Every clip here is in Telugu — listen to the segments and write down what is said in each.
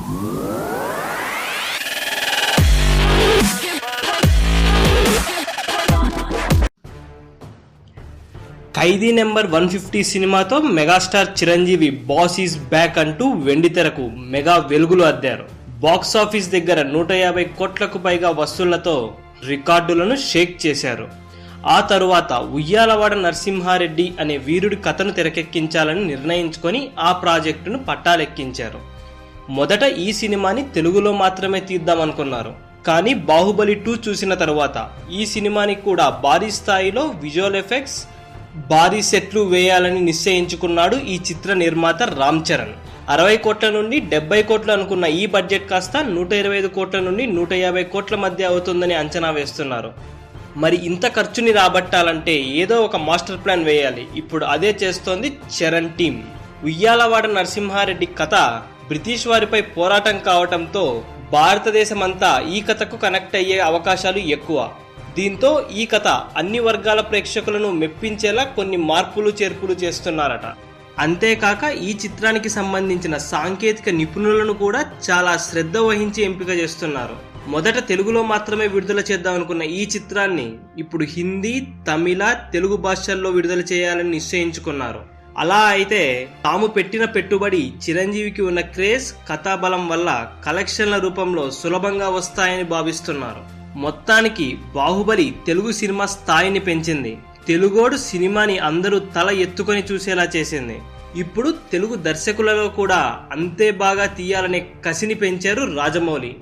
ఖైదీ నెంబర్ 150 సినిమాతో megastar Chiranjeevi boss is back అంటూ వెండితెరకు మెగా వెలుగులు అద్దారు. బాక్సాఫీస్ దగ్గర 150 కోట్లకు పైగా వసూళ్లతో రికార్డులను షేక్ చేశారు. ఆ తరువాత ఉయ్యాలవాడ నరసింహారెడ్డి అనే వీరుడి కథను తెరకెక్కించాలని నిర్ణయించుకొని ఆ ప్రాజెక్టును పట్టాలెక్కించారు. మొదట ఈ సినిమాని తెలుగులో మాత్రమే తీద్దామనుకున్నారు. కానీ బాహుబలి 2 చూసిన తరువాత ఈ సినిమాని కూడా భారీ స్థాయిలో విజువల్ ఎఫెక్ట్స్, భారీ సెట్లు వేయాలని నిశ్చయించుకున్నాడు ఈ చిత్ర నిర్మాత రామ్ చరణ్. 60 కోట్ల నుండి 70 కోట్లు అనుకున్న ఈ బడ్జెట్ కాస్త 125 కోట్ల నుండి 150 కోట్ల మధ్య అవుతుందని అంచనా వేస్తున్నారు. మరి ఇంత ఖర్చుని రాబట్టాలంటే ఏదో ఒక మాస్టర్ ప్లాన్ వేయాలి. ఇప్పుడు అదే చేస్తోంది చరణ్ టీం. ఉయ్యాలవాడ నరసింహారెడ్డి కథ బ్రిటిష్ వారిపై పోరాటం కావటంతో భారతదేశమంతా ఈ కథకు కనెక్ట్ అయ్యే అవకాశాలు ఎక్కువ. దీంతో ఈ కథ అన్ని వర్గాల ప్రేక్షకులను మెప్పించేలా కొన్ని మార్పులు చేర్పులు చేస్తున్నారట. అంతేకాక ఈ చిత్రానికి సంబంధించిన సాంకేతిక నిపుణులను కూడా చాలా శ్రద్ధ వహించి ఎంపిక చేస్తున్నారు. మొదట తెలుగులో మాత్రమే విడుదల చేద్దామనుకున్న ఈ చిత్రాన్ని ఇప్పుడు హిందీ, తమిళ, తెలుగు భాషల్లో విడుదల చేయాలని నిశ్చయించుకున్నారు. అలా అయితే తాము పెట్టిన పెట్టుబడి, చిరంజీవికి ఉన్న క్రేజ్, కథాబలం వల్ల కలెక్షన్ల రూపంలో సులభంగా వస్తాయని భావిస్తున్నారు. మొత్తానికి బాహుబలి తెలుగు సినిమా స్థాయిని పెంచింది. తెలుగోడు సినిమాని అందరూ తల ఎత్తుకొని చూసేలా చేసింది. ఇప్పుడు తెలుగు దర్శకులలో కూడా అంతే బాగా తీయాలనే కసిని పెంచారు రాజమౌళి.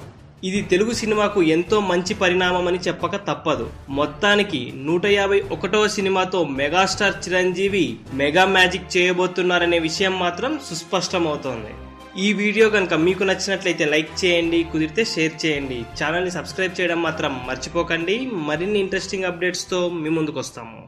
ఇది తెలుగు సినిమాకు ఎంతో మంచి పరిణామం అని చెప్పక తప్పదు. మొత్తానికి 151వ సినిమాతో మెగాస్టార్ చిరంజీవి మెగా మ్యాజిక్ చేయబోతున్నారనే విషయం మాత్రం సుస్పష్టమవుతోంది. ఈ వీడియో కనుక మీకు నచ్చినట్లయితే లైక్ చేయండి, కుదిరితే షేర్ చేయండి. ఛానల్ని సబ్స్క్రైబ్ చేయడం మాత్రం మర్చిపోకండి. మరిన్ని ఇంట్రెస్టింగ్ అప్డేట్స్తో మీ ముందుకు వస్తాము.